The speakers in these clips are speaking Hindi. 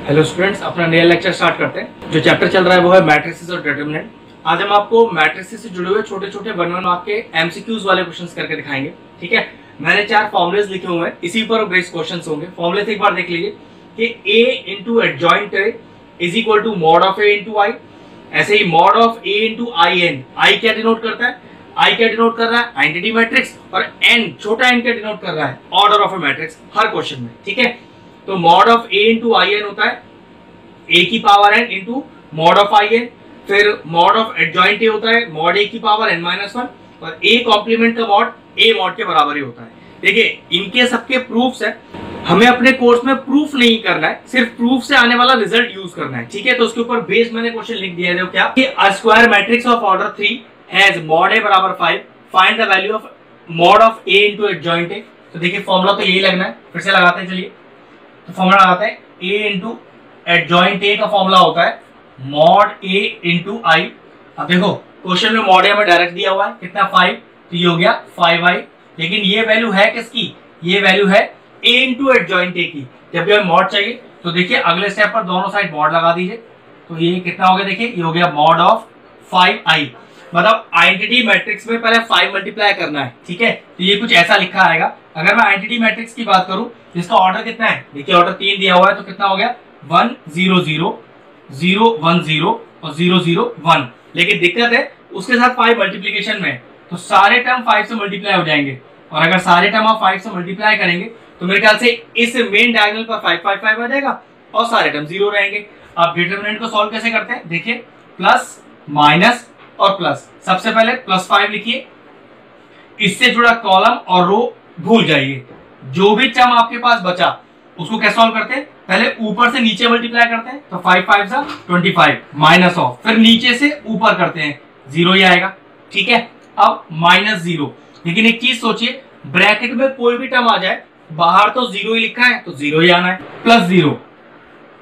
हेलो स्टूडेंट्स, अपना नया लेक्चर स्टार्ट करते हैं। जो चैप्टर चल रहा है वो है मैट्रिसेस और डिटरमिनेंट। आज हम आपको मैट्रिसेस से जुड़े हुए छोटे छोटे 1-1 मार्क के एमसीक्यूज वाले क्वेश्चंस करके दिखाएंगे। ठीक है, मैंने 4 फॉर्मुलेस लिखे हुए हैं, इसी पर बेस्ड क्वेश्चंस होंगे। फॉर्मुले एक बार देख लीजिए कि a into adjoint A is equal to mod of a into I. ऐसे ही mod of a into I n, I क्या डिनोट करता है? आई क्या डिनोट कर रहा है? Identity matrix. और n छोटा n क्या डिनोट कर रहा है? ऑर्डर ऑफ ए मैट्रिक्स, हर क्वेश्चन में। ठीक है, तो mod of a into I n होता है a की power n into mod of I n. फिर मॉड ऑफ एडजॉइंट a होता है मॉड a की पावर n माइनस 1, और a कॉम्प्लीमेंट का मॉड a मॉड के बराबर ही होता है। देखिए, इनके सबके प्रूफ्स है। हमें अपने कोर्स में प्रूफ नहीं करना है, सिर्फ प्रूफ से आने वाला रिजल्ट यूज करना है। ठीक है, तो उसके ऊपर बेस मैंने क्वेश्चन लिख दिया है। क्या कि a square matrix of order 3 has mod a बराबर 5, find the value of mod of a into adjoint a। तो देखिए, फॉर्मूला तो यही लगना है, फिर से लगाते हैं। चलिए, तो फॉर्मूला लगाते हैं। a इंटू एडजॉइंट a का फॉर्मूला होता है मॉड a इंटू आई। अब देखो, क्वेश्चन में मॉड a में डायरेक्ट दिया हुआ है कितना, 5, तो ये हो गया 5i। लेकिन ये वैल्यू है किसकी? ये वैल्यू है a इंटू एडजॉइंट a की। जब भी हमें मॉड चाहिए तो देखिए अगले स्टेप पर दोनों साइड मॉड लगा दीजिए, तो ये कितना हो गया? देखिए, ये हो गया मॉड ऑफ 5i। मतलब आइडेंटिटी मैट्रिक्स में पहले 5 मल्टीप्लाई करना है। ठीक है, तो ये कुछ ऐसा लिखा आएगा। अगर मैं आइडेंटिटी मैट्रिक्स की बात करूं, जिसका ऑर्डर कितना है? देखिए, ऑर्डर 3 दिया हुआ है, तो कितना हो गया? 1 0 0 0 1 0 और 0 0 1। लेकिन दिक्कत है उसके साथ 5 मल्टीप्लीकेशन में, तो सारे टर्म 5 से मल्टीप्लाई हो जाएंगे। और अगर सारे टर्म आप 5 से मल्टीप्लाई करेंगे तो मेरे ख्याल से इस मेन डायगोनल पर 5 5 5 आ जाएगा और सारे टर्म 0 रहेंगे। अब डिटरमिनेंट को सॉल्व कैसे करते हैं? देखिए, प्लस माइनस और प्लस। सबसे पहले +5 लिखिए, इससे जुड़ा कॉलम और रो भूल जाइए। जो भी टर्म आपके पास बचा उसको कैसे सॉल्व करते हैं? पहले ऊपर से नीचे मल्टीप्लाई करते हैं, तो 5 5 सा 25 माइनस ऑफ, फिर नीचे से ऊपर करते हैं, 0 ही आएगा। ठीक है, अब -0। लेकिन एक चीज सोचिए, ब्रैकेट में कोई भी टर्म आ जाए, बाहर तो 0 ही लिखा है, तो 0 ही आना है। +0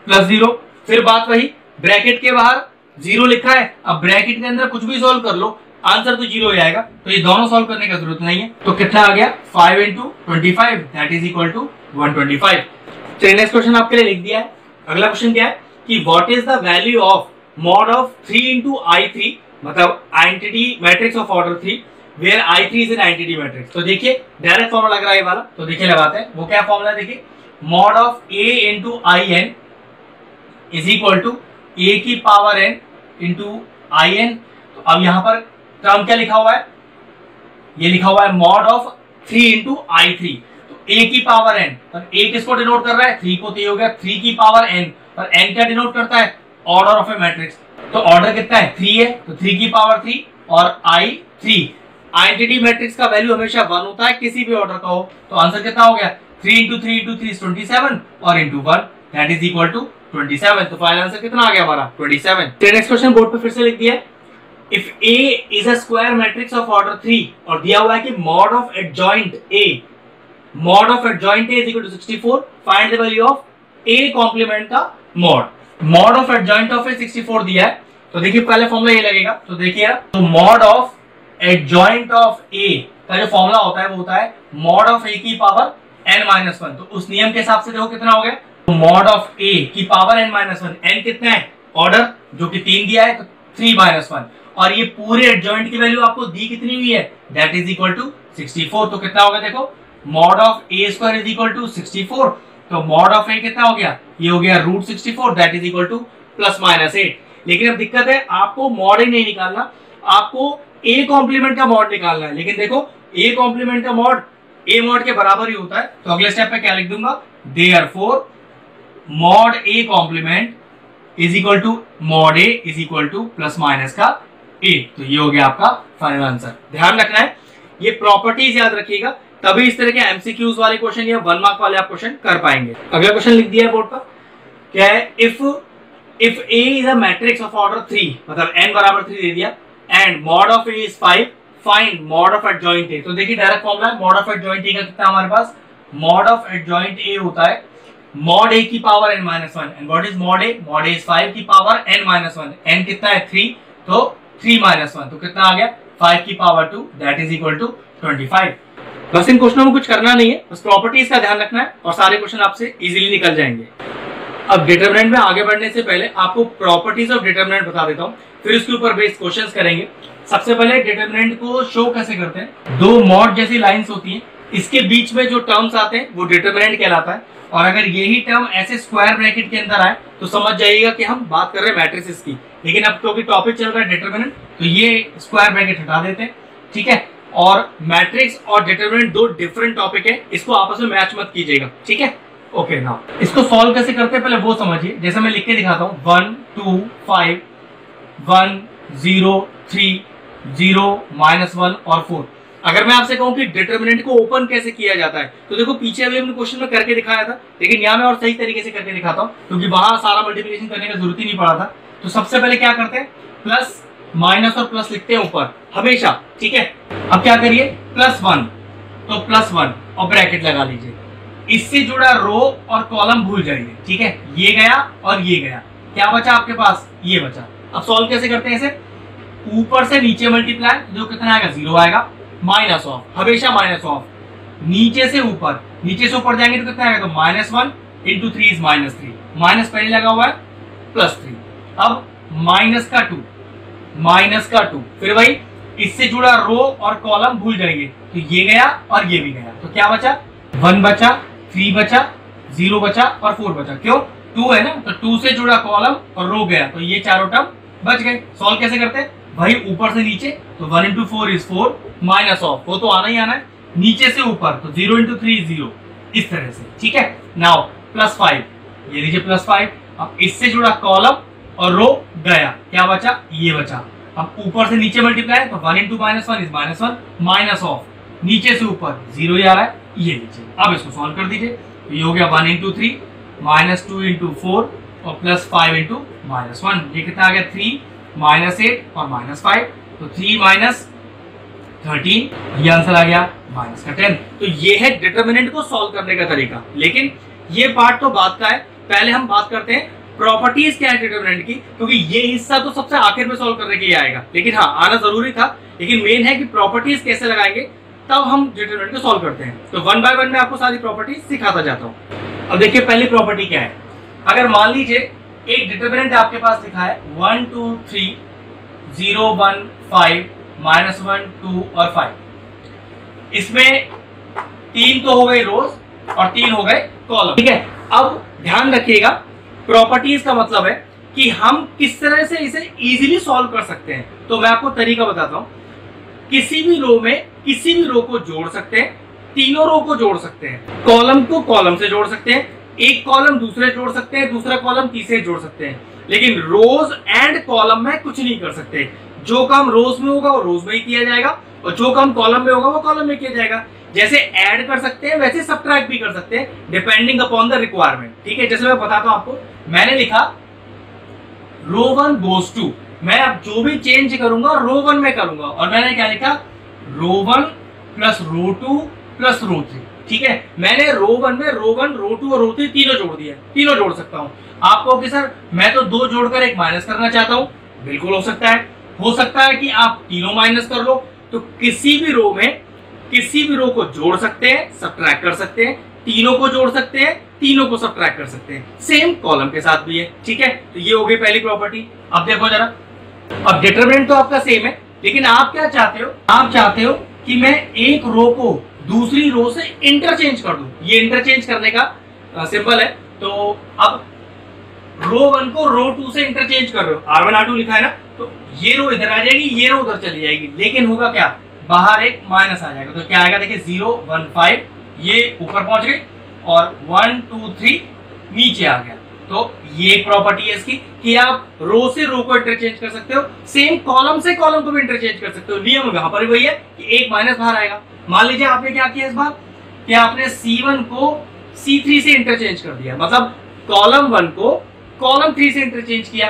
+0, फिर बात वही, ब्रैकेट के बाहर 0 लिखा है, अब ब्रैकेट के अंदर कुछ भी सॉल्व कर लो, आंसर तो 0 ही आएगा। तो ये दोनों सॉल्व करने की जरूरत नहीं है। तो कितना आ गया? 5 into 25, that is equal to 125। तो नेक्स्ट क्वेश्चन आपके लिए लिख दिया है। अगला क्वेश्चन क्या है कि what is the value of mod of 3 into i3, मतलब identity matrix of order 3 where i3 is an identity matrix. तो देखिए, डायरेक्ट फॉर्मूला लग रहा है ये वाला, तो देखिए लगाते हैं। वो क्या फॉर्मूला? देखिए, mod of a into I n is equal to a की power n into I n. तो अब यहां पर टर्म क्या लिखा हुआ है? ये लिखा हुआ है मॉड ऑफ 3 इंटू i3, तो a की पावर n, और a किसको डिनोट कर रहा है? 3 को, तो ये हो गया 3 की पावर n, और n क्या डिनोट करता है? Order of a matrix. तो ऑर्डर कितना है? 3 है, तो 3 की पावर 3 और i 3। आइडेंटिटी मैट्रिक्स का वैल्यू हमेशा 1 होता है, किसी भी ऑर्डर का हो। तो आंसर कितना हो गया? 3 इंटू 3 इंटू 3 27, और into 1 that is equal to 27। तो फाइनल आंसर कितना आ गया हमारा? 27। नेक्स्ट क्वेश्चन बोर्ड पे फिर से लिख दिया है। If A is a square matrix of order 3 और दिया हुआ है कि mod of adjoint A is equal to 64, find the value of A complement का mod of adjoint of A 64 दिया है। तो देखिए, पहले फॉर्मूला ये लगेगा, तो देखिए, तो mod of adjoint of A का जो फॉर्मूला होता है वो होता है mod of A की पावर n-1। तो उस नियम के हिसाब से देखो कितना हो गया, तो mod of A की पावर n-1, n कितना है? ऑर्डर जो कि 3 दिया है, तो 3-1, और ये पूरे एडजॉइंट की वैल्यू आपको दी कितनी हुई है? That is equal to 64। तो कितना होगा? देखो, mod of a square is equal to 64, तो मॉड ऑफ a कितना हो गया? ये हो गया √64, दैट इज इक्वल टू +-8। लेकिन अब दिक्कत है, आपको मॉड ही नहीं निकालना, आपको a कॉम्प्लीमेंट का मॉड निकालना है। लेकिन देखो, a कॉम्प्लीमेंट का मॉड a मॉड के बराबर ही होता है। तो अगले स्टेप पे क्या लिख दूंगा? Therefore mod a complement is equal to mod a is equal to +- का a। तो ये हो गया आपका फाइनल आंसर। ध्यान रखना है, ये प्रॉपर्टीज याद रखिएगा, तभी इस तरह के एमसीक्यूज वाले क्वेश्चन या 1 मार्क वाले आप क्वेश्चन कर पाएंगे। अगला क्वेश्चन लिख दिया है बोर्ड पर, क्या है? If a is a matrix of order 3, मतलब n बराबर 3 दे दिया, and mod of a is 5, find mod of adjoint a। तो देखिए, डायरेक्ट फॉर्मूला है मॉड ऑफ एडजॉइंट a का कितना हमारे पास? मॉड ऑफ एडजॉइंट a होता है मॉड a की power n-1, and what is mod a? Mod a is 5 की पावर n-1, n कितना है? 3, तो 3-1, तो कितना आ गया? 5 की power 2, that is equal to 25। बस इन क्वेश्चनों में कुछ करना नहीं है, बस प्रॉपर्टीज का ध्यान रखना है और सारे क्वेश्चन आपसे इजीली निकल जाएंगे। अब डिटरमिनेंट में आगे बढ़ने से पहले आपको प्रॉपर्टीज ऑफ डिटरमिनेंट बता देता हूँ, फिर उसके ऊपर बेस्ड क्वेश्चंस करेंगे। सबसे पहले डिटरमिनेंट को शो कैसे करते हैं, दो मॉड जैसी लाइंस होती हैं, इसके बीच में जो टर्म्स आते हैं वो डिटरमिनेंट कहलाता है। और अगर यही टर्म ऐसे स्क्वायर ब्रैकेट के अंदर आए तो समझ जाइएगा कि हम बात कर रहे हैं मैट्रिसेस की। लेकिन अब क्योंकि टॉपिक चल रहा है डिटरमिनेंट, तो ये स्क्वायर ब्रैकेट हटा देते हैं, ठीक है। और मैट्रिक्स और डिटरमिनेंट दो डिफरेंट टॉपिक है, इसको आपस में मैच मत कीजिएगा, ठीक है। ओके ना, इसको सॉल्व कैसे करते हैं पहले वो समझिए। जैसे मैं लिख के दिखाता हूँ 1 2 5 1 0 3 0 -1 और 4। अगर मैं आपसे कहूं कि डिटरमिनेंट को ओपन कैसे किया जाता है, तो देखो पीछे अभी हमने क्वेश्चन में करके दिखाया था, लेकिन यहाँ मैं और सही तरीके से करके दिखाता हूँ, क्योंकि वहां सारा मल्टीप्लिकेशन करने का जरूरत ही नहीं पड़ा था। तो सबसे पहले क्या करते हैं, प्लस माइनस और प्लस लिखते हैं ऊपर हमेशा, ठीक है। अब क्या करिए, +1 तो +1 और ब्रैकेट लगा लीजिए। इससे जुड़ा रो और कॉलम भूल जाइए, ठीक है। ये गया और ये गया, क्या बचा आपके पास, ये बचा। अब सॉल्व कैसे करते हैं इसे, ऊपर से नीचे मल्टीप्लाई, जो कितना आएगा 0 आएगा, माइनस ऑफ, हमेशा माइनस ऑफ, नीचे से ऊपर जाएंगे तो कितना आएगा, तो -1 × 3 इज -3, माइनस पहले लगा हुआ है +3। अब माइनस का 2, फिर वही इससे जुड़ा रो और कॉलम भूल जाएंगे, तो ये गया और ये भी गया, तो क्या बचा, 1 बचा, 3 बचा, 0 बचा और 4 बचा। क्यों, 2 है ना, तो 2 से जुड़ा कॉलम और रो गया, तो ये चारों टर्म बच गए। सॉल्व कैसे करते हैं भाई, ऊपर से नीचे, तो 1 × 4 इज 4, माइनस ऑफ, वो तो आना ही आना है, नीचे से ऊपर, तो 0 × 3 इज 0, इस तरह से, ठीक है। नाउ +5, ये लीजिए +5। अब इससे जुड़ा कॉलम और रो गया, क्या बचा, ये बचा। अब ऊपर से नीचे मल्टीप्लाई, तो 1 × -1 इज -1, माइनस ऑफ, नीचे से ऊपर 0 ही आ रहा है, ये लीजिए। अब इसको सॉल्व कर दीजिए, तो ये हो गया 1 × 3 -2 × 4 और +5 × -1, ये कितना आ गया, 3 -8 और -5, तो 3 - 13, ये आंसर आ गया -10। तो ये है डिटरमिनेंट को सॉल्व करने का तरीका। लेकिन ये पार्ट तो बात का है, पहले हम बात करते हैं प्रॉपर्टीज क्या है डिटरमिनेंट की, क्योंकि ये हिस्सा तो सबसे आखिर में सॉल्व करने के लिए आएगा। लेकिन हाँ, आना जरूरी था, लेकिन मेन है कि प्रॉपर्टीज कैसे लगाएंगे, तब हम डिटरमिनेंट को सॉल्व करते हैं। तो 1 बाय 1 में आपको सारी प्रॉपर्टीज सिखाता जाता हूँ। अब देखिए पहली प्रॉपर्टी क्या है, अगर मान लीजिए एक डिटरमिनेंट आपके पास लिखा है 1 2 3 0 1 5 -1 2 और 5, इसमें 3 तो हो गए रोज और 3 हो गए कॉलम, ठीक है। अब ध्यान रखिएगा, प्रॉपर्टीज का मतलब है कि हम किस तरह से इसे इजीली सॉल्व कर सकते हैं। तो मैं आपको तरीका बताता हूं, किसी भी रो में किसी भी रो को जोड़ सकते हैं, तीनों रो को जोड़ सकते हैं, कॉलम को कॉलम से जोड़ सकते हैं, एक कॉलम दूसरे जोड़ सकते हैं, दूसरा कॉलम तीसरे जोड़ सकते हैं, लेकिन रोज एंड कॉलम में कुछ नहीं कर सकते। जो काम रोज में होगा वो रोज में ही किया जाएगा, और जो काम कॉलम में होगा वो कॉलम में किया जाएगा। जैसे ऐड कर सकते हैं वैसे सब्ट्रैक्ट भी कर सकते हैं, डिपेंडिंग अपॉन द रिक्वायरमेंट, ठीक है। जैसे मैं बताता हूं आपको, मैंने लिखा रो 1 गोज टू, मैं अब जो भी चेंज करूंगा रो 1 में करूंगा, और मैंने क्या लिखा, रो 1 प्लस रो 2 प्लस रो 3, ठीक है। मैंने रो 1 में रो 1 रो 2 और रो 3 तीनों जोड़ दिया, तीनों जोड़ सकता हूं। आपको कि सर मैं तो 2 जोड़कर एक माइनस करना चाहता हूं, बिल्कुल हो सकता है। हो सकता है कि आप तीनों माइनस कर लो, तो किसी भी रो में किसी भी रो को जोड़ सकते हैं, सब्ट्रैक्ट कर सकते हैं, तीनों को जोड़ सकते हैं, तीनों को सब्ट्रैक्ट कर सकते हैं। सेम कॉलम के साथ भी है, ठीक है। तो ये हो गई पहली प्रॉपर्टी। अब देखो जरा, अब डिटरमिनेंट तो आपका सेम है, लेकिन आप क्या चाहते हो, आप चाहते हो कि मैं एक रो को दूसरी रो से इंटरचेंज कर दूं। ये इंटरचेंज करने का सिंबल है। तो अब रो 1 को रो 2 से इंटरचेंज कर रहे हो, R1 R2 लिखा है ना, तो ये रो इधर आ जाएगी, ये रो उधर चली जाएगी, लेकिन होगा क्या, बाहर एक माइनस आ जाएगा। तो क्या आएगा, देखिए 0 1 5, ये ऊपर पहुंच गई, और 1 2 3 नीचे आ गया। तो ये प्रॉपर्टी है इसकी कि आप रो से रो को इंटरचेंज कर सकते हो, सेम कॉलम से कॉलम को भी इंटरचेंज कर सकते हो। नियम यहाँ पर वही है कि एक माइनस बाहर आएगा। मान लीजिए आपने क्या किया इस बार, कि आपने C1 को C3 से इंटरचेंज कर दिया, मतलब कॉलम 1 को कॉलम 3 से इंटरचेंज किया,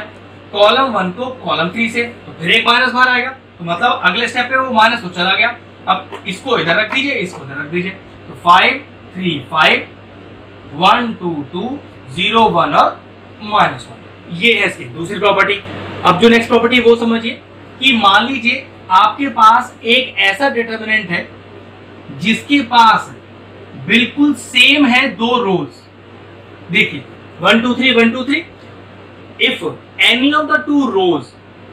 कॉलम 1 को कॉलम 3 से, तो फिर एक माइनस बाहर आएगा, तो मतलब अगले स्टेप पे वो माइनस तो चला गया। अब इसको इधर रख दीजिए, इसको इधर रख दीजिए, तो 5 3 5 1 2 2 0 1 और -1, ये है इसकी दूसरी प्रॉपर्टी। अब जो नेक्स्ट प्रॉपर्टी वो समझिए कि मान लीजिए आपके पास एक ऐसा डिटरमिनेंट है जिसके पास बिल्कुल सेम है 2 रोज। देखिए 1 2 3 1 2 3 if any of the two rows,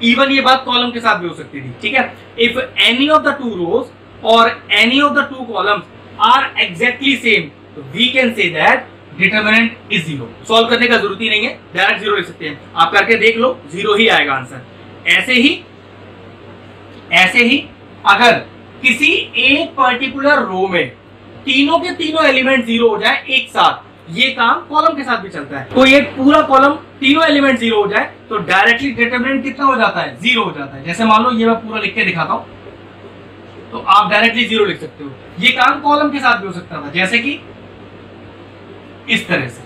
even ये बात कॉलम के साथ भी हो सकती थी, ठीक है, if any of the two rows और any of the two columns are exactly same, तो we can say that determinant is zero. Solve करने का जरूरत ही नहीं है, डायरेक्ट जीरो लिख सकते हैं, आप करके देख लो, जीरो ही आएगा आंसर। ऐसे ही अगर किसी एक पर्टिकुलर रो में तीनों के तीनों एलिमेंट जीरो हो जाए एक साथ, ये काम कॉलम के साथ भी चलता है। कोई एक पूरा कॉलम तीनों एलिमेंट जीरो हो जाए तो डायरेक्टली डिटरमिनेंट कितना हो जाता है, जीरो हो जाता है। जैसे मान लो ये मैं पूरा लिख के दिखाता हूं, तो आप डायरेक्टली जीरो लिख सकते हो। ये काम कॉलम के साथ भी हो सकता था, जैसे कि इस तरह से।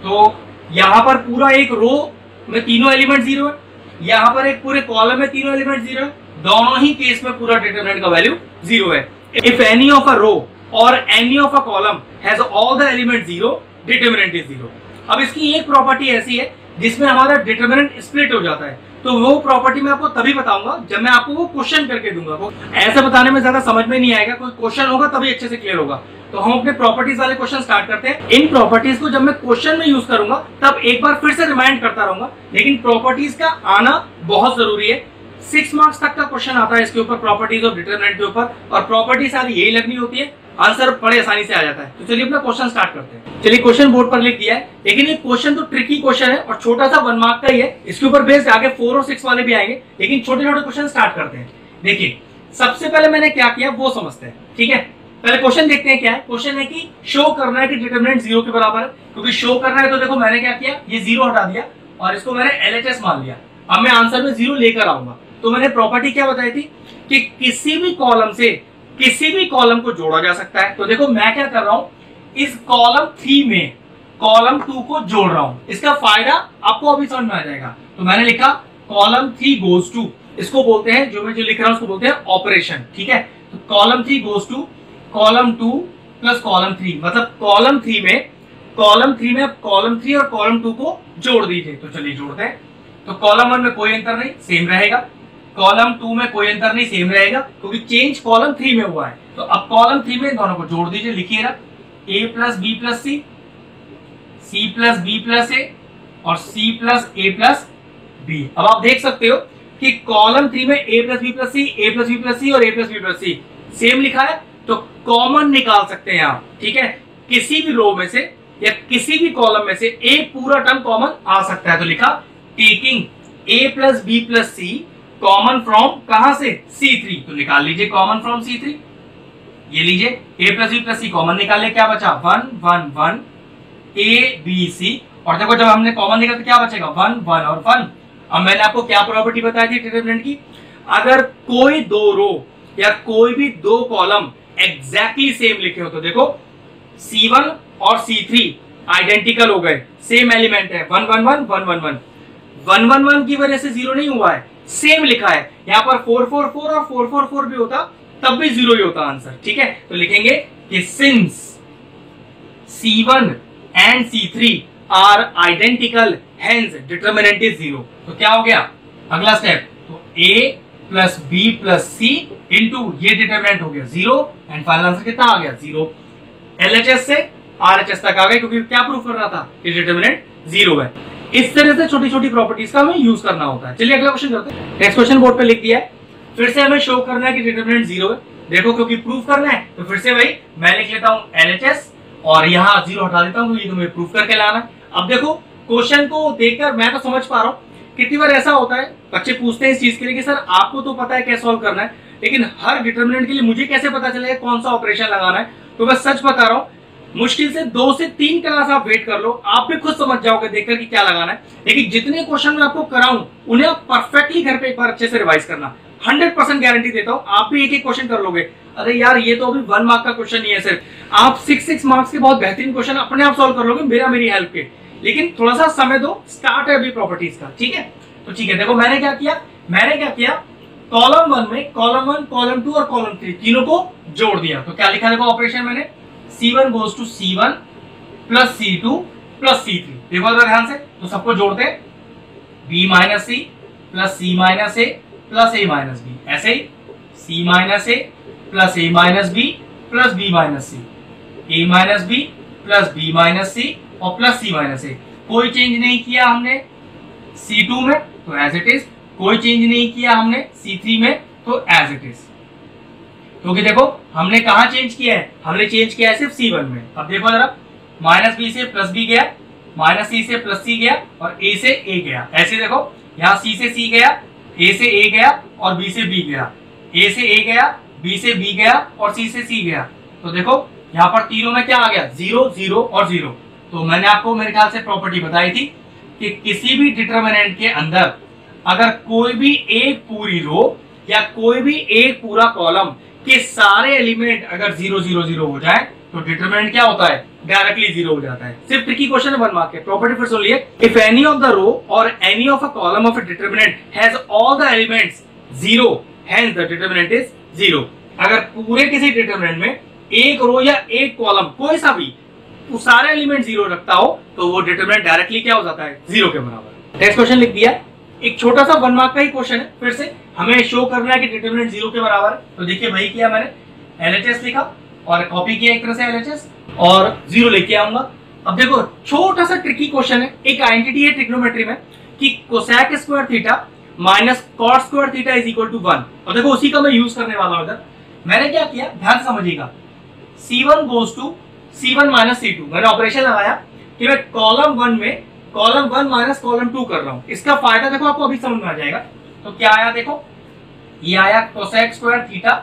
तो यहां पर पूरा एक रो में तीनों एलिमेंट जीरो है, यहां पर एक पूरे कॉलम में तीनों एलिमेंट जीरो है, दोनों ही केस में पूरा डिटरमिनेंट का वैल्यू जीरो है। इफ एनी ऑफ अ रो और any of a column has all the element zero, determinant is zero. अब इसकी एक प्रॉपर्टी ऐसी है जिसमें हमारा डिटरमिनेंट स्प्लिट हो जाता है, तो वो प्रॉपर्टी मैं आपको तभी बताऊंगा जब मैं आपको वो क्वेश्चन करके दूंगा। ऐसे बताने में ज्यादा समझ में नहीं आएगा, कोई क्वेश्चन होगा तभी अच्छे से क्लियर होगा। तो हम अपने प्रॉपर्टीज वाले क्वेश्चन स्टार्ट करते हैं। इन प्रॉपर्टीज को जब मैं क्वेश्चन में यूज करूंगा तब एक बार फिर से रिमाइंड करता रहूंगा, लेकिन प्रॉपर्टीज का आना बहुत जरूरी है। 6 मार्क्स तक का क्वेश्चन आता है इसके ऊपर, प्रॉपर्टीज ऑफ डिटरमिनेंट के ऊपर, और प्रॉपर्टी सारी यही लगनी होती है, आंसर बड़े आसानी से आ जाता है। तो चलिए अपना क्वेश्चन स्टार्ट करते हैं। चलिए क्वेश्चन बोर्ड पर लिख दिया है, लेकिन ये क्वेश्चन तो ट्रिकी क्वेश्चन है और छोटा सा 1 मार्क का ही है। इसके ऊपर बेस्ड आगे 4 और 6 वाले भी आएंगे, लेकिन छोटे छोटे क्वेश्चन स्टार्ट करते हैं। देखिए सबसे पहले मैंने क्या किया वो समझते हैं, ठीक है। पहले क्वेश्चन देखते हैं क्या है। क्वेश्चन है कि शो करना है कि डिटरमिनेंट जीरो के बराबर है, क्योंकि शो करना है तो देखो मैंने क्या किया, ये जीरो हटा दिया और इसको मैंने LHS मान लिया। अब मैं आंसर में जीरो लेकर आऊंगा, तो मैंने प्रॉपर्टी क्या बताई थी कि किसी भी कॉलम से किसी भी कॉलम को जोड़ा जा सकता है। तो देखो मैं क्या कर रहा हूं, इस कॉलम 3 में कॉलम 2 को जोड़ रहा हूं। इसका फायदा आपको अभी समझ में आ जाएगा। तो मैंने लिखा कॉलम 3 गोज टू, इसको बोलते हैं, जो मैं जो लिख रहा हूं उसको बोलते हैं ऑपरेशन, ठीक है। तो column 3 goes to column 2 plus column 3, मतलब कॉलम 3 में कॉलम 3 और कॉलम 2 को जोड़ दीजिए। तो चलिए जोड़ते हैं। तो कॉलम 1 में कोई अंतर नहीं, सेम रहेगा। कॉलम 2 में कोई अंतर नहीं, सेम रहेगा, क्योंकि चेंज कॉलम 3 में हुआ है। तो अब कॉलम 3 में दोनों को जोड़ दीजिए, लिखिएगा a plus B plus C, C plus B plus A और C plus A plus B. अब आप देख सकते हो कि कॉलम 3 में a plus B plus C, A plus B plus C और A plus B plus C same लिखा है, तो कॉमन निकाल सकते हैं आप, ठीक है। किसी भी रो में से या किसी भी कॉलम में से एक पूरा टर्म कॉमन आ सकता है। तो लिखा taking a plus B plus c common from कहां से, C3। तो निकाल लीजिए कॉमन फ्रॉम C3, ये लीजिए a plus B plus c common निकाले, क्या बचा 1 1 1 a b c, और देखो जब हमने कॉमन निकाला तो क्या बचेगा 1 1 और 1। अब मैंने आपको क्या प्रॉपर्टी बताई थी डिटरमिनेंट की, अगर कोई दो रो या कोई भी दो कॉलम एग्जैक्टली सेम लिखे हो, तो देखो C1 और C3 आइडेंटिकल हो गए, सेम एलिमेंट है, 1 1 1 1 1 1 1 1 1 की वजह से जीरो नहीं हुआ है, सेम लिखा है। यहाँ पर 4 4 4 और 4 4 4 भी होता तब भी जीरो ही होता आंसर, ठीक है। तो लिखेंगे कि since C1 and C3 are identical hence determinant is zero. तो क्या हो गया अगला स्टेप, तो A plus B plus c into ये डिटरमिनेंट हो गया जीरो, एंड फाइनल आंसर कितना आ गया जीरो। LHS से RHS तक आ गए, क्योंकि क्या प्रूफ कर रहा था कि डिटरमिनेंट जीरो है। इस तरह से छोटी छोटी प्रॉपर्टीज का हमें यूज करना होता है। चलिए अगला क्वेश्चन करते हैं। नेक्स्ट क्वेश्चन बोर्ड पे लिख दिया है, फिर से हमें शो करना है कि डिटरमिनेंट जीरो है। देखो क्योंकि प्रूफ करना है तो फिर से भाई मैं लिख लेता हूँ LHS और यहाँ जीरो हटा देता हूँ, ये तुम्हें प्रूफ करके लाना है। अब देखो क्वेश्चन को देखकर मैं तो समझ पा रहा हूँ, कितनी बार ऐसा होता है बच्चे पूछते हैं इस चीज के लिए कि सर आपको तो पता है कैसे सॉल्व करना है, लेकिन हर डिटरमिनेंट के लिए मुझे कैसे पता चलेगा कौन सा ऑपरेशन लगाना है। तो मैं सच बता रहा हूँ, मुश्किल से 2 से 3 क्लास आप वेट कर लो, आप भी खुद समझ जाओगे देखकर कि क्या लगाना है। लेकिन जितने क्वेश्चन मैं आपको कराऊं उन्हें आप परफेक्टली घर पे एक बार अच्छे से रिवाइज करना, 100% गारंटी देता हूं। आप भी एक एक क्वेश्चन कर लोगे, अरे यार ये तो अभी 1 मार्क का क्वेश्चन नहीं है सिर्फ, आप 6 मार्क्स के बहुत बेहतरीन क्वेश्चन अपने आप सॉल्व कर लोगे मेरी हेल्प के। लेकिन थोड़ा सा समय दो, स्टार्ट है अभी प्रॉपर्टीज का, ठीक है। तो ठीक है, देखो मैंने क्या किया, कॉलम 1 में कॉलम 1 कॉलम 2 और कॉलम 3 तीनों को जोड़ दिया। तो क्या लिखा देखो ऑपरेशन मैंने, C1 goes to C1 plus C2 plus C3। देखो ध्यान से, तो सबको जोड़ते हैं, B minus C plus C minus A plus A minus B, ऐसे ही C minus A plus A minus B plus B minus C, A minus B plus B minus C और प्लस सी माइनस ए। कोई चेंज नहीं किया हमने C2 में तो एज इट इज, कोई चेंज नहीं किया हमने C3 में तो एज इट इज, क्योंकि देखो हमने कहा चेंज किया है, हमने चेंज किया है सिर्फ C1 में। अब देखो जरा, माइनस बी से प्लस बी गया, माइनस सी से प्लस सी गया और ए से ए गया। ऐसे देखो यहाँ सी से सी गया, ए से ए गया और बी से बी गया, ए से ए गया, बी से बी गया और सी से सी गया। तो देखो यहाँ पर तीनों में क्या आ गया, 0 0 और 0। तो मैंने आपको मेरे ख्याल से प्रॉपर्टी बताई थी कि किसी भी डिटर्मिनेंट के अंदर अगर कोई भी एक पूरी रो या कोई भी एक पूरा कॉलम के सारे एलिमेंट अगर 0 0 0 हो जाए तो डिटरमिनेंट क्या होता है, डायरेक्टली 0 हो जाता है। सिर्फ ट्रिकी क्वेश्चन है 1 मार्क के। प्रॉपर्टी फिर सुन लिए, if any of the row और any of a column of a determinant has all the elements 0 hence the determinant is 0। अगर पूरे किसी डिटरमिनेंट में एक रो या एक कॉलम कोई सा भी वो सारे एलिमेंट 0 रखता हो तो वो डिटरमिनेंट डायरेक्टली क्या हो जाता है, 0 के बराबर। नेक्स्ट क्वेश्चन लिख दिया, एक छोटा सा 1 मार्क का ही क्वेश्चन है। फिर से हमें शो करना है कि डिटरमिनेंट 0 के बराबर है। तो देखिए वही किया मैंने, LHS लिखा और कॉपी किया एक तरह से LHS और 0 लेके आऊंगा। अब देखो छोटा सा ट्रिकी क्वेश्चन है, एक आइडेंटिटी है ट्रिग्नोमेट्री में कि cosec square theta minus cot square theta is equal to 1। और देखो उसी का मैं यूज करने वाला हूं इधर। मैंने क्या किया, ध्यान से समझिएगा, C1 goes to C1 minus C2। मैंने ऑपरेशन लगाया कि मैं कॉलम 1 में कॉलम 1 माइनस कॉलम 2 कर रहा हूं। इसका फायदा देखो आपको अभी समझ में आ जाएगा। तो क्या आया देखो, ये आया कोसेक स्क्वायर थीटा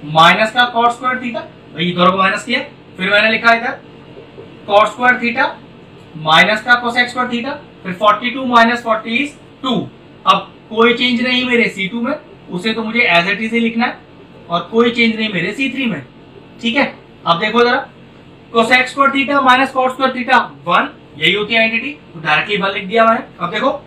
माइनस का कॉट स्क्वायर थीटा, भाई दोनों को माइनस किया। फिर मैंने लिखा इधर कॉट स्क्वायर थीटा माइनस का कोसेक स्क्वायर थीटा, फिर 42 माइनस 40 इज 2। अब कोई चेंज नहीं मेरे C2 में, उसे तो मुझे एज इट इज ही लिखना है, और कोई चेंज नहीं मेरे C3 में। ठीक है, अब देखो जरा, cosec square theta minus cot square theta 1, यही होती है आइडेंटिटी, तो डायरेक्टली 1 लिख दिया मैंने। अब देखो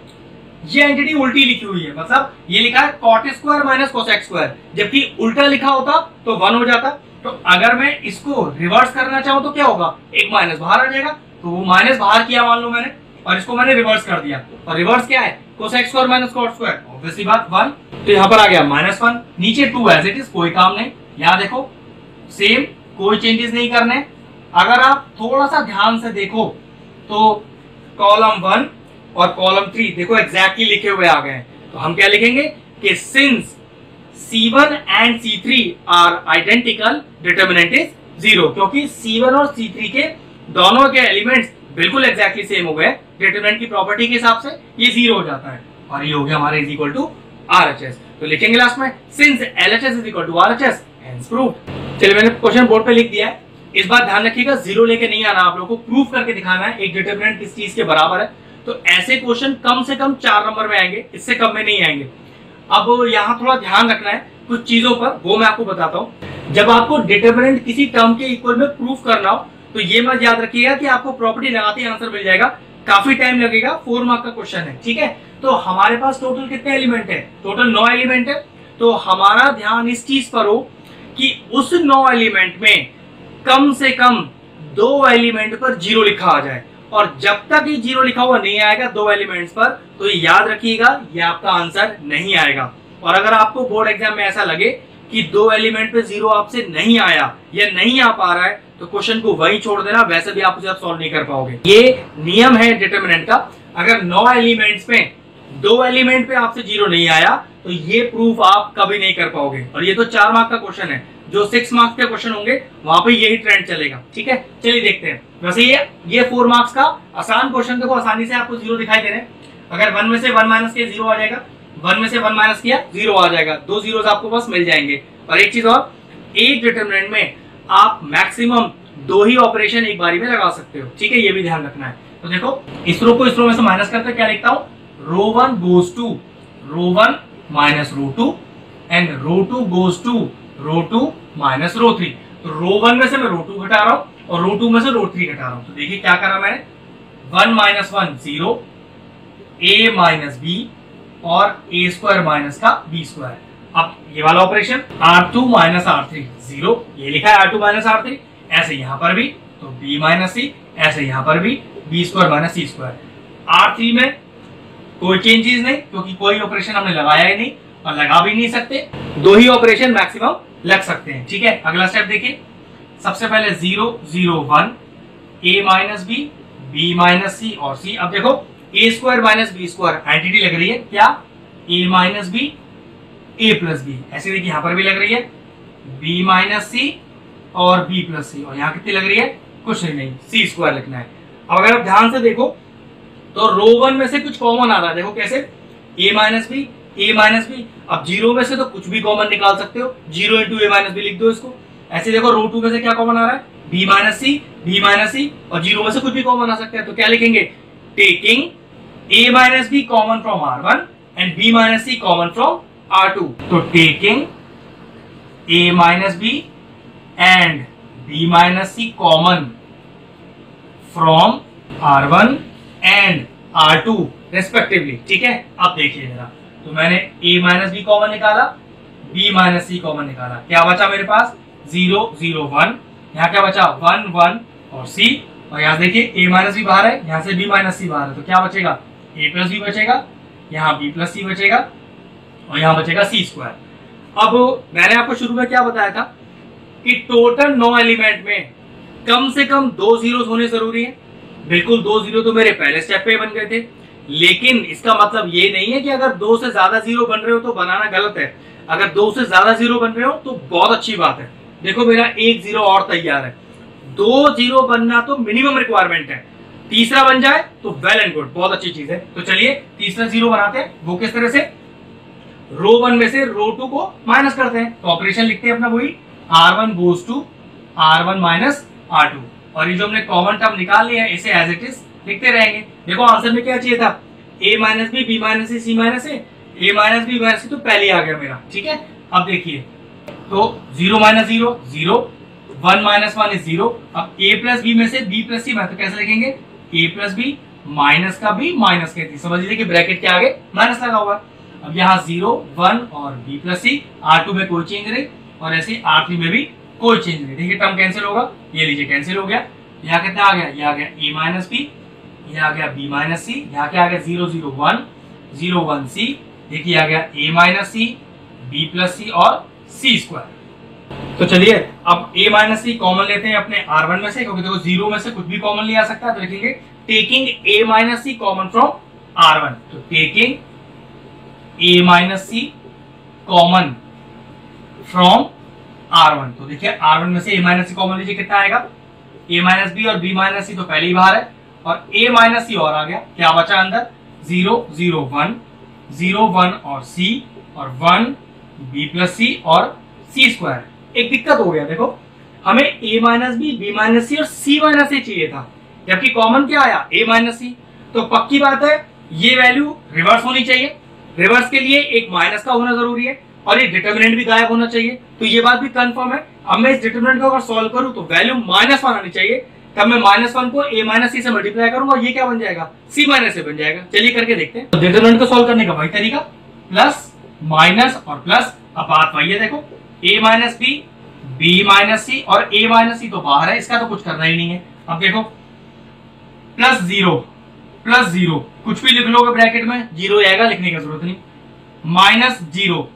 ये आइडेंटिटी उल्टी लिखी हुई है, मतलब ये लिखा है cot square minus cosec square, जबकि उल्टा लिखा होता तो 1 हो जाता। तो अगर मैं इसको रिवर्स करना चाहूं तो क्या होगा, एक माइनस बाहर आ जाएगा, तो वो माइनस बाहर किया मान लो मैंने, और इसको मैंने रिवर्स कर दिया। और रिवर्स क्या है, cosec square minus cot square, obviously बात 1। तो यहाँ पर आ गया -1, नीचे 2 एज इट इज, कोई काम नहीं। यहाँ देखो सेम, कोई चेंजेस नहीं करने। अगर आप थोड़ा सा ध्यान से देखो तो कॉलम 1 और कॉलम 3 देखो एग्जैक्टली लिखे हुए आ गए हैं। तो हम क्या लिखेंगे कि since C1 and C3 are identical determinant is 0, क्योंकि C1 और C3 के दोनों के एलिमेंट्स बिल्कुल एग्जैक्टली सेम हो गए। डिटरमिनेंट की प्रॉपर्टी के हिसाब से ये 0 हो जाता है, और ये हो गया हमारे इज इक्वल टू RHS। तो लिखेंगे लास्ट में since LHS is equal to RHS hence proved. चलिए मैंने क्वेश्चन बोर्ड पे लिख दिया है। इस बार ध्यान रखिएगा 0 लेके नहीं आना, आप लोगों को प्रूफ करके दिखाना है एक डिटरमिनेंट किस चीज के बराबर है। तो ऐसे क्वेश्चन कम से कम 4 नंबर में आएंगे, इससे कम में नहीं आएंगे। अब यहाँ थोड़ा ध्यान रखना है कुछ चीजों पर, वो मैं आपको बताता हूँ। जब आपको डिटरमिनेंट किसी टर्म के इक्वल में प्रूफ करना हो तो ये मत याद रखिएगा कि आपको प्रॉपर्टी लगाते ही आंसर मिल जाएगा, काफी टाइम लगेगा। 4 मार्क का क्वेश्चन है, ठीक है। तो हमारे पास टोटल कितने एलिमेंट है, टोटल 9 एलिमेंट है। तो हमारा ध्यान इस चीज पर हो कि उस 9 एलिमेंट में कम से कम 2 एलिमेंट पर 0 लिखा आ जाए, और जब तक ये 0 लिखा हुआ नहीं आएगा 2 एलिमेंट्स पर, तो ये याद रखिएगा ये आपका आंसर नहीं आएगा। और अगर आपको बोर्ड एग्जाम में ऐसा लगे कि 2 एलिमेंट पे 0 आपसे नहीं आया या नहीं आ पा रहा है तो क्वेश्चन को वहीं छोड़ देना, वैसे भी आप उसे सॉल्व नहीं कर पाओगे। ये नियम है डिटरमिनेंट का, अगर 9 एलिमेंट्स में 2 एलिमेंट पे आपसे 0 नहीं आया तो ये प्रूफ आप कभी नहीं कर पाओगे। और ये तो 4 मार्क का क्वेश्चन है, जो 6 मार्क्स के क्वेश्चन होंगे वहां पे यही ट्रेंड चलेगा, ठीक है। चलिए देखते हैं। वैसे ये 4 मार्क्स का आसान क्वेश्चन देखो, आसानी से आपको 0 दिखाई दे रहे हैं। अगर 1 में से 1 माइनस किया 0 आ जाएगा, 1 में से 1 माइनस किया 0 आ जाएगा, 2 जीरोस आपको बस मिल जाएंगे। और एक चीज और, एक डिटरमिनेंट में आप मैक्सिमम 2 ही ऑपरेशन एक बारी में लगा सकते हो, ठीक है, ये भी ध्यान रखना है। तो देखो इस रो को इस रो में से माइनस करके क्या लिखता हूं, row 1 goes to row 1 minus row 2 and row 2 goes to row 2 minus row 3। तो रो 1 में से मैं रो 2 घटा रहा हूं और रो 2 में से रो 3 घटा रहा हूं। तो देखिए क्या करा मैंने, 1 माइनस 1 0, a माइनस b और a स्क्वायर माइनस का b स्क्वायर। अब ये वाला ऑपरेशन R2 माइनस R3 0, ये लिखा है R2 माइनस R3, ऐसे यहां पर भी तो b माइनस c, ऐसे यहां पर भी b square minus c square. R3 में कोई चेंजेस नहीं, क्योंकि कोई ऑपरेशन हमने लगाया ही नहीं और लगा भी नहीं सकते, 2 ही ऑपरेशन मैक्सिमम लग सकते हैं, ठीक है। अगला स्टेप देखिए, सबसे पहले 0 0 1, a minus b B minus C और सी। अब देखो A square minus B square entity लग रही है क्या, A minus B A plus B. ऐसे देखिए यहां पर भी लग रही है बी माइनस सी और बी प्लस सी, और यहाँ कितनी लग रही है, कुछ नहीं, सी स्क्वायर लिखना है। अब अगर आप ध्यान से देखो तो रो वन में से कुछ कॉमन आ रहा है, देखो कैसे, ए माइनस बी ए माइनस बी। अब जीरो में से तो कुछ भी कॉमन निकाल सकते हो, जीरो इंटू ए माइनस बी लिख दो इसको। ऐसे देखो रो टू में से क्या कॉमन आ रहा है, बी माइनस सी, और जीरो में से कुछ भी कॉमन आ सकता है, तो क्या लिखेंगे, taking A minus B common from R one and B minus C common from R two. तो taking A minus B and B minus C common from R one and R two respectively. ठीक है, अब देखिए जरा, तो मैंने a माइनस बी कॉमन निकाला, b माइनस सी कॉमन निकाला, क्या बचा मेरे पास, 0 0 1, यहाँ क्या बचा 1 1 और c, और यहाँ देखिए a माइनस बी बाहर है, यहाँ से b माइनस सी बाहर है, तो क्या बचेगा, a प्लस बी बचेगा, यहाँ b प्लस सी बचेगा, और यहाँ बचेगा c स्क्वायर। अब मैंने आपको शुरू में क्या बताया था कि टोटल 9 एलिमेंट में कम से कम 2 जीरोस होने जरूरी है। बिल्कुल 2 जीरो तो मेरे पहले स्टेप पे बन गए थे, लेकिन इसका मतलब ये नहीं है कि अगर 2 से ज्यादा जीरो बन रहे हो तो बनाना गलत है। अगर 2 से ज्यादा जीरो बन रहे हो तो बहुत अच्छी बात है। देखो मेरा एक जीरो और तैयार है, 2 जीरो बनना तो मिनिमम रिक्वायरमेंट है, तीसरा बन जाए तो वेल एंड गुड, बहुत अच्छी चीज है। तो चलिए तीसरा जीरो बनाते हैं, वो किस तरह से, रो वन में से रो टू को माइनस करते हैं, तो ऑपरेशन लिखते हैं अपना वही, r1 goes to r1 minus r2, और ये जो हमने कॉमन टर्म निकाल लिया है इसे एज इट इज लिखते रहेंगे। देखो आंसर में क्या चाहिए था, a minus B B minus C C minus A, a minus B minus C तो पहले आ गया मेरा। ठीक है, अब देखिए तो 0 माइनस 0 0, 1 माइनस 1 इज 0। अब a प्लस बी में से b प्लस सी तो कैसे लिखेंगे, a प्लस बी माइनस का b माइनस के थी, समझ लीजिए कि ब्रैकेट के आगे माइनस लगा हुआ। अब यहाँ 0 1 और b प्लस सी, r2 में कोई चेंज नहीं और ऐसे r3 में भी कोई चेंज नहीं। देखिए टर्म कैंसिल होगा, ये लीजिए कैंसिल हो गया। यहाँ कितना आ गया, ये आ गया a माइनस बी, ये आ गया b माइनस सी, यहाँ क्या आ गया 0 0 1 0 1 सी, देखिए आ गया a minus C b plus C और c स्क्वायर। तो चलिए अब a माइनस सी कॉमन लेते हैं अपने r1 में से, क्योंकि देखो जीरो में से कुछ भी कॉमन ले आ सकता है, तो लिखेंगे taking a minus C common from r1। तो taking a minus C common from r1, तो देखिए r1 में से a माइनस सी कॉमन लीजिए, कितना आएगा, a माइनस बी और b माइनस सी तो पहले ही बाहर है, और a माइनस सी और आ गया, क्या बचा अंदर, 0 0 1 0 1 और c, और 1 b प्लस सी और c स्क्वायर। एक दिक्कत हो गया, देखो हमें a minus B B minus C और c माइनस सी चाहिए था, जबकि कॉमन क्या आया, a माइनस सी। तो पक्की बात है ये वैल्यू रिवर्स होनी चाहिए, रिवर्स के लिए एक माइनस का होना जरूरी है, और ये डिटर्मिनेंट भी गायब होना चाहिए, तो ये बात भी कंफर्म है। अब मैं इस डिटर्मिनेंट को अगर सॉल्व करूं तो वैल्यू -1 आनी चाहिए, तब मैं -1 को a माइनस सी से मल्टीप्लाई करूंगा, ये क्या बन जाएगा, c माइनस से बन जाएगा। चलिए करके देखते हैं। तो डिटर्मिनेंट को सॉल्व करने का वही तरीका, प्लस माइनस और प्लस। अब बात वही है, देखो a minus B B minus C और a माइनस सी तो बाहर है, इसका तो कुछ करना ही नहीं है। अब देखो प्लस जीरो कुछ भी लिख लोगे ब्रैकेट में, जीरो आएगा, लिखने की जरूरत नहीं, -0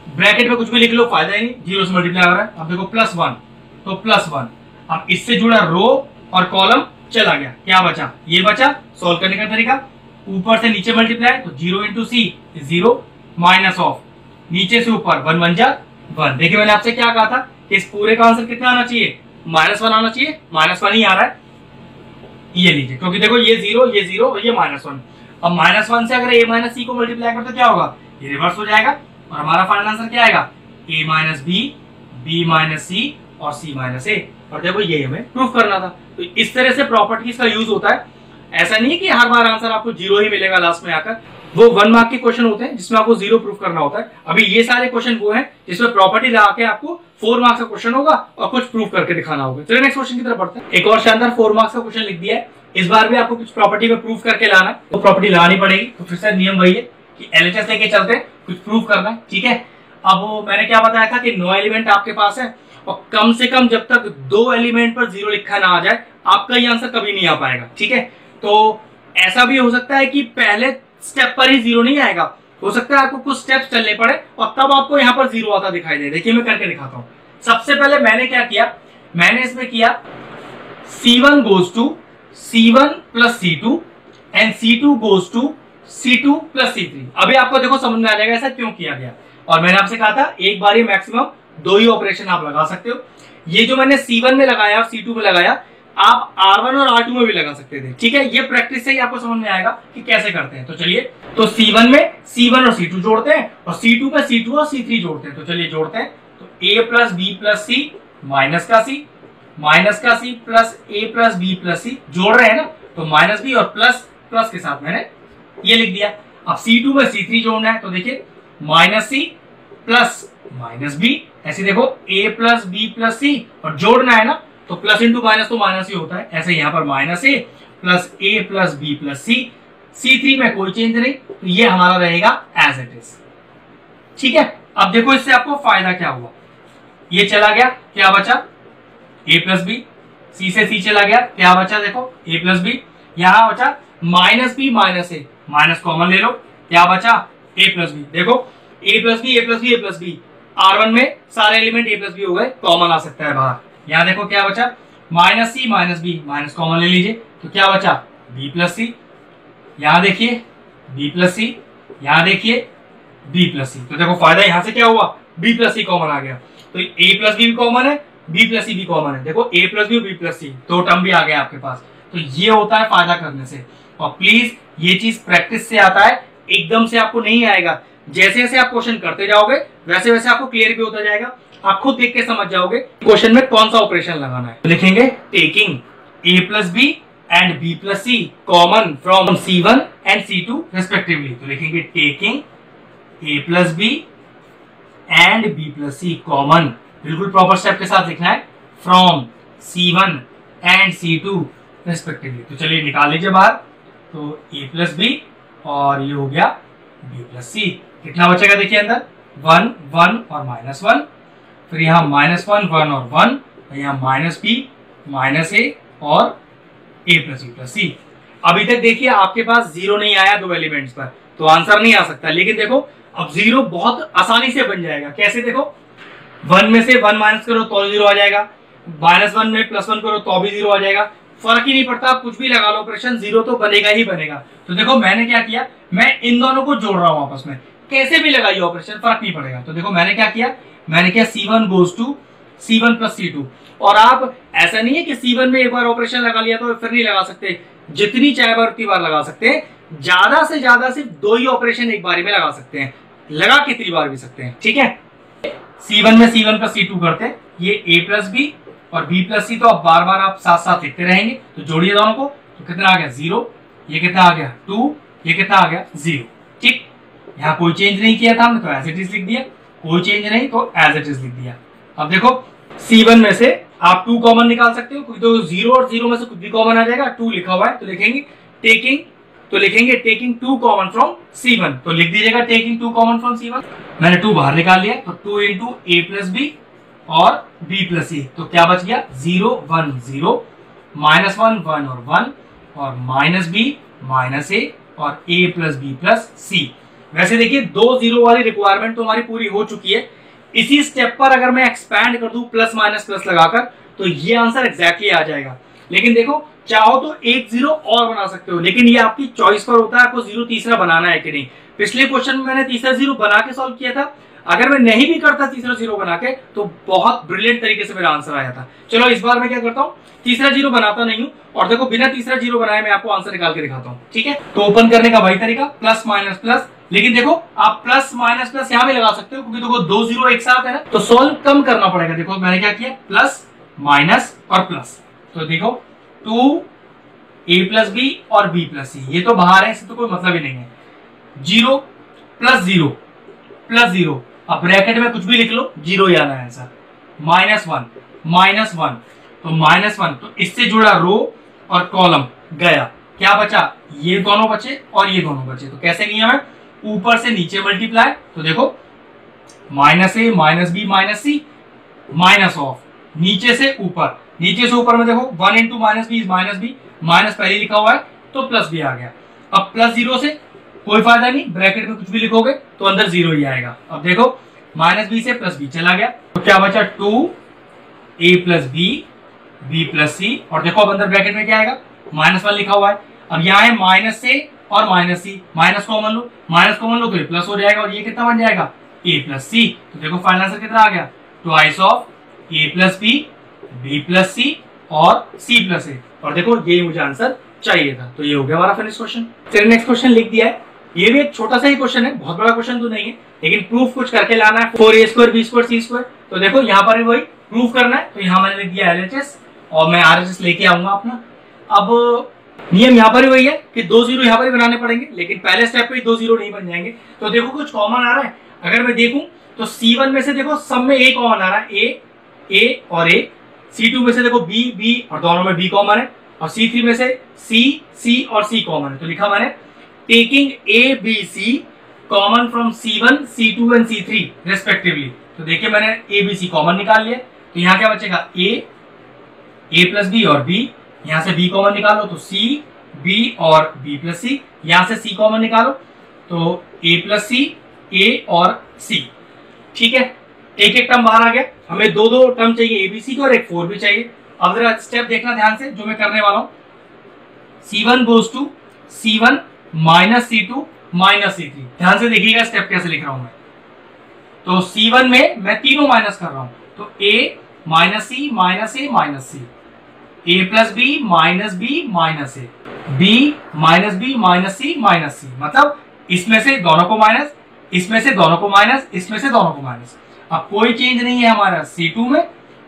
ब्रैकेट में कुछ भी लिख लो, फायदा ही नहीं, जीरो से मल्टीप्लाई हो रहा है। अब देखो +1 तो +1, अब इससे जुड़ा रो और कॉलम चला गया, क्या बचा, ये बचा। सॉल्व करने का तरीका, ऊपर से नीचे मल्टीप्लाई, तो 0 इंटू सी 0 माइनस ऑफ नीचे से ऊपर 1 1 जा 1। देखिए मैंने आपसे क्या कहा था कि इस पूरे का आंसर कितना आना चाहिए, -1 आना चाहिए, -1 ही आ रहा है, ये लीजिए, क्योंकि देखो ये 0 और ये -1। अब -1 से अगर a माइनस सी को मल्टीप्लाई करते तो क्या होगा, ये रिवर्स हो जाएगा, और हमारा फाइनल आंसर क्या आएगा, a minus B B minus C और c माइनस ए। और देखो ये हमें प्रूफ करना था। तो इस तरह से प्रॉपर्टीज का यूज होता है, ऐसा नहीं कि हर बार आंसर आपको 0 ही मिलेगा लास्ट में आकर। वो 1 मार्क के क्वेश्चन होते हैं जिसमें आपको 0 प्रूफ करना होता है। अभी ये सारे क्वेश्चन वो हैं जिसमें प्रॉपर्टी लगा के आपको 4 मार्क्स का क्वेश्चन होगा और कुछ प्रूफ करके दिखाना होगा। चलिए नेक्स्ट क्वेश्चन की तरफ बढ़ते हैं। एक और शानदार 4 मार्क्स का क्वेश्चन लिख दिया है, इस बार भी आपको कुछ प्रॉपर्टी में प्रूफ करके लाना है, तो प्रॉपर्टी लानी पड़ेगी। तो फिर से नियम वही है कि एलएचएस लेके चलते हैं, कुछ प्रूफ करना है, ठीक है। अब मैंने क्या बताया था कि 9 एलिमेंट आपके पास है, और कम से कम जब तक 2 एलिमेंट पर 0 लिखा ना आ जाए आपका ये आंसर कभी नहीं आ पाएगा, ठीक है। तो ऐसा भी हो सकता है कि पहले स्टेप पर ही 0 नहीं आएगा, हो सकता है आपको कुछ स्टेप्स चलने पड़े और तब आपको यहाँ पर 0 आता दिखाई दे। देखिए मैं करके दिखाता हूँ। सबसे पहले मैंने क्या किया, मैंने इसमें किया C1 goes to C1 plus C2 and C2 goes to C2 plus C3। अभी आपको देखो समझ में आ जाएगा ऐसा क्यों किया गया। और मैंने आपसे कहा था एक बार ही मैक्सिमम 2 ही ऑपरेशन आप लगा सकते हो। ये जो मैंने C1 में लगाया और C2 में लगाया, आप R1 और R2 में भी लगा सकते थे। ठीक है, ये प्रैक्टिस से ही आपको समझ में आएगा कि कैसे करते हैं। तो चलिए, तो C1 में C1 और C2 जोड़ते हैं और C2 में C2 और C3 जोड़ते हैं। तो चलिए जोड़ते हैं। तो A plus B plus C minus का C plus A plus B plus C जोड़ रहे हैं ना, तो माइनस B और प्लस प्लस के साथ मैंने ये लिख दिया। अब C2 में C3 जोड़ना है, तो देखिए minus C plus minus B, ऐसे देखो A plus B plus C और जोड़ना है ना, तो प्लस इंटू माइनस तो माइनस ही होता है। ऐसे यहाँ पर minus A plus A plus B plus C, C3 में कोई चेंज नहीं, तो ये हमारा रहेगा एज इट इज। ठीक है, अब देखो इससे आपको फायदा क्या हुआ। ये चला गया, क्या बचा A प्लस B, C से C चला गया, क्या बचा देखो A प्लस B, यहां बचा minus B minus A, minus common ले लो, क्या बचा A प्लस B। देखो A plus B A plus B A plus B, R1 में सारे एलिमेंट A प्लस B हो गए, कॉमन आ सकता है बाहर। यहाँ देखो क्या बचा minus C minus B, minus common ले लीजिए, तो क्या बचा B प्लस C, यहाँ देखिए B प्लस C, यहाँ देखिए B प्लस C। तो देखो फायदा यहाँ से क्या हुआ, B प्लस C कॉमन आ गया, तो A प्लस B भी कॉमन है, B प्लस C भी कॉमन है। देखो A प्लस B और B प्लस C दो टर्म भी आ गया आपके पास। तो ये होता है फायदा करने से। और प्लीज ये चीज प्रैक्टिस से आता है, एकदम से आपको नहीं आएगा। जैसे जैसे आप क्वेश्चन करते जाओगे वैसे वैसे आपको क्लियर भी होता जाएगा, आप खुद देख के समझ जाओगे क्वेश्चन में कौन सा ऑपरेशन लगाना है। तो लिखेंगे taking A plus B and B plus C common from C1 and C2 respectively. तो लिखेंगे taking A plus B and B plus C common, बिल्कुल प्रॉपर स्टेप के साथ लिखना है, from C1 and C2 respectively. तो चलिए निकाल लीजिए बाहर। तो A प्लस B और ये हो गया B प्लस C। कितना बचेगा देखिए अंदर 1 1 और माइनस 1, फिर यहाँ माइनस 1 1 और 1, और यहाँ माइनस B माइनस A और A plus B plus C। अभी तक देखिए आपके पास जीरो नहीं आया दो एलिमेंट्स पर, तो आंसर नहीं आ सकता। लेकिन देखो अब जीरो बहुत आसानी से बन जाएगा। कैसे देखो, 1 में से 1 माइनस करो तो जीरो आ जाएगा, माइनस 1 में प्लस 1 करो तो भी जीरो आ जाएगा, फर्क ही नहीं पड़ता, आप कुछ भी लगा लो ऑपरेशन, जीरो तो बनेगा ही बनेगा। तो देखो मैंने क्या किया, मैं इन दोनों को जोड़ रहा हूं आपस में, कैसे भी लगाइए ऑपरेशन फर्क नहीं पड़ेगा। तो देखो मैंने क्या किया, मैंने किया C1 goes to C1 plus C2। और आप ऐसा नहीं है कि C1 में एक बार ऑपरेशन लगा लिया तो फिर नहीं लगा सकते, जितनी चाहे बार उतनी बार लगा सकते हैं। ज्यादा से ज्यादा सिर्फ 2 ही ऑपरेशन एक बार में लगा सकते हैं, लगा कितनी बार भी सकते हैं। ठीक है, C1 में C1 प्लस C2 करते हैं, ये A प्लस B और B प्लस C, तो अब बार बार आप साथ साथ लिखते रहेंगे। तो जोड़िए दोनों को, तो कितना आ गया 0, ये कितना आ गया 2, ये कितना आ गया 0। ठीक, यहाँ कोई चेंज नहीं किया था हमने, तो एज इट इज लिख दिया, कोई चेंज नहीं तो एज इट इज लिख दिया। अब देखो C1 में से आप 2 कॉमन निकाल सकते हो, तो 0 और 0 में से कुछ भी कॉमन आ जाएगा, 2 लिखा हुआ है तो लिखेंगे टेकिंग, तो लिखेंगे टेकिंग 2 कॉमन फ्रॉम C1, तो लिख दीजिएगा टेकिंग 2 कॉमन फ्रॉम C1। मैंने 2 बाहर निकाल लिया, तो 2 इंटू A प्लस B और B प्लस C, तो क्या बच गया 0 1 0, माइनस 1 1 और 1, और माइनस B माइनस A और A plus B plus C। वैसे देखिए 2 0 वाली रिक्वायरमेंट तो हमारी पूरी हो चुकी है। इसी स्टेप पर अगर मैं एक्सपैंड कर दूं प्लस माइनस प्लस लगाकर, तो ये आंसर एग्जैक्टली आ जाएगा। लेकिन देखो चाहो तो एक 0 और बना सकते हो, लेकिन ये आपकी चॉइस पर होता है, आपको 0 तीसरा बनाना है कि नहीं। पिछले क्वेश्चन में मैंने तीसरा 0 बना के सॉल्व किया था, अगर मैं नहीं भी करता तीसरा 0 बना के तो बहुत ब्रिलियंट तरीके से मेरा आंसर आया था। चलो इस बार मैं क्या करता हूँ, तीसरा 0 बनाता नहीं हूँ, और देखो बिना तीसरा 0 बनाए मैं आपको आंसर निकाल के दिखाता हूँ। ठीक है, तो ओपन करने का वही तरीका प्लस माइनस प्लस, लेकिन देखो आप प्लस माइनस प्लस यहाँ भी लगा सकते हो, क्योंकि देखो 2 0 एक साथ है ना, तो सॉल्व कम करना पड़ेगा। देखो मैंने क्या किया, प्लस माइनस और प्लस, तो देखो 2 A प्लस B और B प्लस C, ये तो बाहर है, इससे तो कोई मतलब ही नहीं है। 0 प्लस 0 प्लस 0, अब ब्रैकेट में कुछ भी लिख लो, 0 ही आना है आंसर। माइनस 1 तो माइनस 1, तो इससे जुड़ा रो और कॉलम गया, क्या बचा, ये दोनों बचे और ये दोनों बचे। तो कैसे नियम है, ऊपर से नीचे मल्टीप्लाई, तो देखो minus A minus B minus C minus of, नीचे से ऊपर, नीचे से ऊपर में देखो 1 into minus B minus B, minus पहले लिखा हुआ है तो प्लस भी आ गया। अब प्लस 0 से कोई फायदा नहीं, ब्रैकेट में कुछ भी लिखोगे तो अंदर 0 ही आएगा। अब देखो माइनस B से प्लस B चला गया, तो क्या बचा 2 A plus B B plus C, और देखो अब अंदर ब्रैकेट में क्या आएगा -1 लिखा हुआ है। अब यहाँ है माइनस से और माइनस सी, माइनस कॉमन लो तो ये प्लस हो जाएगा और ये कितना बन जाएगा a प्लस सी। तो देखो फाइनल आंसर कितना आ गया, twice of a plus b plus C और c प्लस a। और देखो ये मुझे आंसर चाहिए था, तो ये हो गया हमारा फिनिश क्वेश्चन। चलिए नेक्स्ट क्वेश्चन लिख दिया है। ये भी एक छोटा सा ही क्वेश्चन है, बहुत बड़ा क्वेश्चन तो नहीं है, लेकिन प्रूफ कुछ करके लाना है। 4a² b² c²। तो देखो यहाँ पर भी वही प्रूफ करना है, तो यहाँ मैंने लिख दिया LHS और मैं RHS लेके आऊंगा अपना। अब नियम यहाँ पर ही वही है कि 2 0 यहाँ पर ही बनाने पड़ेंगे, लेकिन पहले स्टेप पे 2 0 नहीं बन जाएंगे। तो देखो कुछ कॉमन आ रहा है, अगर मैं देखूं तो C1 में से देखो सब में A कॉमन आ रहा है, A और A। C2 में से देखो B और दोनों में B कॉमन है, और C3 में से C और C कॉमन है। तो लिखा मैंने taking A B C common from C1 C2 and C3 respectively. तो देखिए मैंने A B C कॉमन निकाल लिया, तो यहाँ क्या बचेगा A प्लस B और B। यहाँ से B कॉमन निकालो तो C B और B प्लस C। यहाँ से C कॉमन निकालो तो A प्लस C A और C। ठीक है, एक एक टर्म बाहर आ गया। हमें दो टर्म चाहिए ABC के और एक 4 भी चाहिए। अब जरा स्टेप देखना ध्यान से जो मैं करने वाला हूं। C1 goes to C1 minus C2 minus C3। ध्यान से देखिएगा स्टेप कैसे लिख रहा हूं मैं। तो C1 में मैं तीनों माइनस कर रहा हूं, तो A minus C minus A minus C, A plus B minus B minus A, B minus B minus C minus C। मतलब इसमें से दोनों को माइनस, इसमें से दोनों को माइनस, इसमें से दोनों को माइनस। अब कोई चेंज नहीं है हमारा C2 में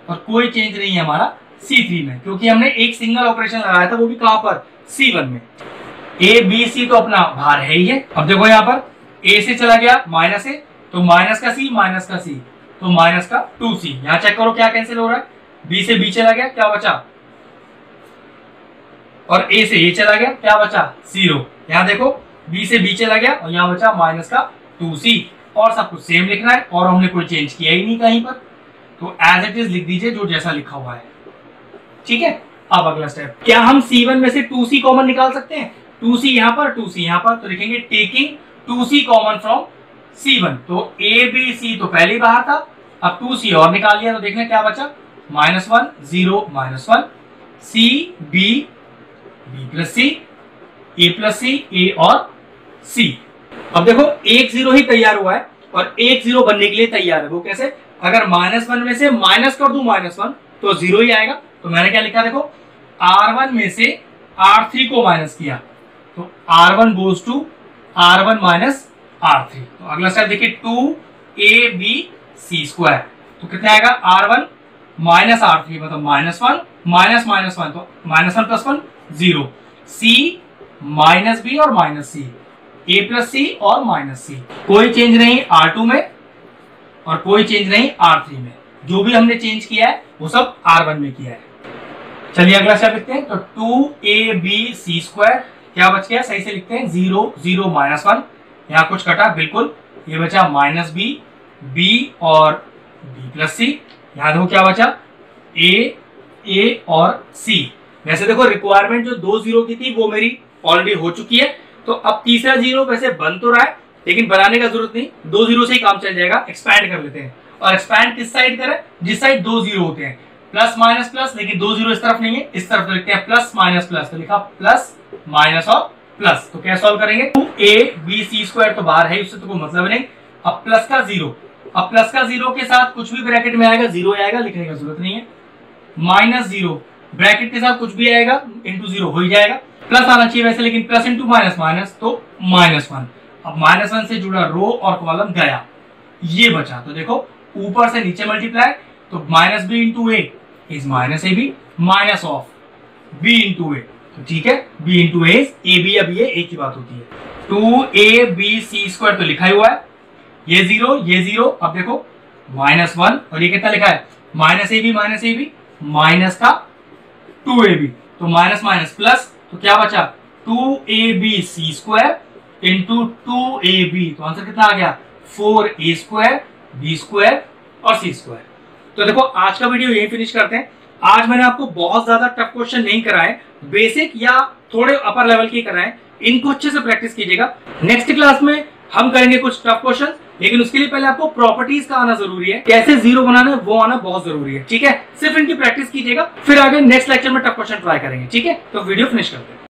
और कोई चेंज नहीं है हमारा C3 में, क्योंकि हमने एक सिंगल ऑपरेशन लगाया था, वो भी कहां पर, C1 में। A B C तो अपना भार है ही है। अब देखो यहाँ पर A से चला गया माइनस A, तो माइनस का C तो माइनस का 2C। यहाँ चेक करो क्या कैंसिल हो रहा है, B से B चला गया, क्या बचा, और A से A चला गया, क्या बचा 0। यहाँ देखो B से B चला गया और यहाँ बचा माइनस का 2C। और सब कुछ सेम लिखना है और हमने कोई चेंज किया ही नहीं कहीं पर, तो एज इट इज लिख दीजिए जो जैसा लिखा हुआ है। ठीक है, अब अगला स्टेप, क्या हम C1 में से 2C कॉमन निकाल सकते हैं। 2C यहाँ पर 2C यहाँ पर, तो लिखेंगे taking 2C common from C1। तो A B C तो पहले ही बाहर था, अब 2C और निकाल लिया, तो देखना क्या बचा, -1 0 -1 C B plus C A plus C A और C। अब देखो 1 0 ही तैयार हुआ है और 1 0 बनने के लिए तैयार है। वो कैसे, अगर -1 में से माइनस कर दूं -1 तो 0 ही आएगा। तो मैंने क्या लिखा, देखो R1 में से R3 को माइनस किया, तो R1 goes to R1 minus R3। तो अगला स्टेप देखिए 2AB C²। तो कितना आएगा, R1 माइनस R3 मतलब -1 माइनस -1 तो -1 + 1 0, C माइनस B और minus C, A plus C और माइनस C। कोई चेंज नहीं R2 में और कोई चेंज नहीं R3 में, जो भी हमने चेंज किया है वो सब R1 में किया है। चलिए अगला स्टेप लिखते हैं, तो 2ABC²। क्या बच गया, सही से लिखते हैं 0 0 -1। यहाँ कुछ कटा बिल्कुल, ये बचा -B B और B प्लस C। यहाँ देखो क्या बचा, A और C। वैसे देखो रिक्वायरमेंट जो 2 0 की थी वो मेरी ऑलरेडी हो चुकी है, तो अब तीसरा 0 वैसे बन तो रहा है, लेकिन बनाने का जरूरत नहीं, 2 0 से ही काम चल जाएगा। एक्सपैंड कर लेते हैं, और एक्सपैंड किस साइड करें, जिस साइड 2 0 होते हैं, प्लस माइनस प्लस, लेकिन 2 0 इस तरफ नहीं है, इस तरफ तो लिखते हैं प्लस माइनस प्लस, तो लिखा प्लस माइनस और प्लस। तो क्या सॉल्व करेंगे, 2ABC² तो बाहर है, उससे तो कोई मतलब नहीं। अब प्लस का 0, अब प्लस का 0 के साथ कुछ भी ब्रैकेट में आएगा 0 आएगा, लिखने की जरूरत नहीं है। -0 ब्रैकेट के साथ कुछ भी आएगा इंटू 0 हो ही जाएगा। प्लस आना चाहिए वैसे, लेकिन प्लस इंटू माइनस माइनस तो -1। अब -1 से जुड़ा रो और कॉलम गया, ये बचा। तो देखो ऊपर से नीचे मल्टीप्लाई, तो -B into A is -AB minus of B into A। तो ठीक है, B इंटू A AB, अब ये एक ही बात होती है। 2ABC² तो लिखा ही हुआ है, ये 0 अब देखो -1 और ये कितना लिखा है, -AB माइनस का 2AB, तो माइनस माइनस प्लस, तो क्या बचा 2ABC² इंटू 2AB। तो आंसर कितना आ गया, 4A² B² और C²। तो देखो आज का वीडियो यही फिनिश करते हैं। आज मैंने आपको बहुत ज्यादा टफ क्वेश्चन नहीं कराए, बेसिक या थोड़े अपर लेवल के कराए, इनको अच्छे से प्रैक्टिस कीजिएगा। नेक्स्ट क्लास में हम करेंगे कुछ टफ क्वेश्चन, लेकिन उसके लिए पहले आपको प्रॉपर्टीज का आना जरूरी है, कैसे जीरो बनाना है वो आना बहुत जरूरी है। ठीक है, सिर्फ इनकी प्रैक्टिस कीजिएगा, फिर आगे नेक्स्ट लेक्चर में टफ क्वेश्चन ट्राई करेंगे। ठीक है, तो वीडियो फिनिश करते हैं।